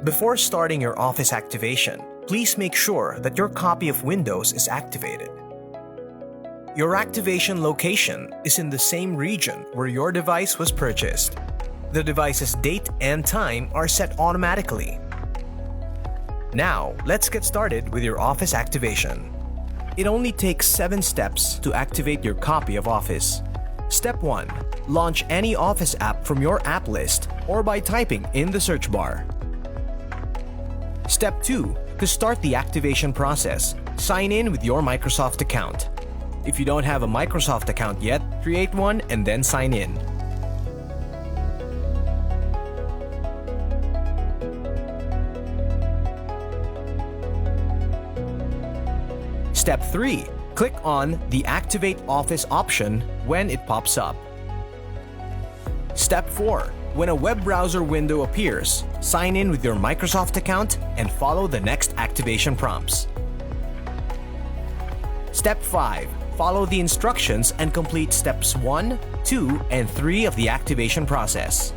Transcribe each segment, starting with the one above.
Before starting your Office activation, please make sure that your copy of Windows is activated. Your activation location is in the same region where your device was purchased. The device's date and time are set automatically. Now, let's get started with your Office activation. It only takes 7 steps to activate your copy of Office. Step 1. Launch any Office app from your app list or by typing in the search bar. Step 2. To start the activation process, sign in with your Microsoft account. If you don't have a Microsoft account yet, create one and then sign in. Step 3. Click on the Activate Office option when it pops up. Step 4. When a web browser window appears, sign in with your Microsoft account and follow the next activation prompts. Step 5. Follow the instructions and complete steps 1, 2, and 3 of the activation process.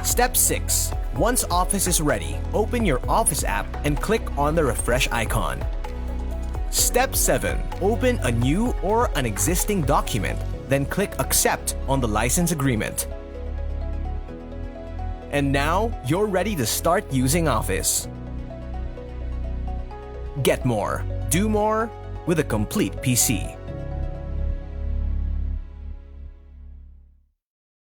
Step 6. Once Office is ready, open your Office app and click on the refresh icon. Step 7. Open a new or an existing document, then click Accept on the license agreement. And now, you're ready to start using Office. Get more, do more with a complete PC.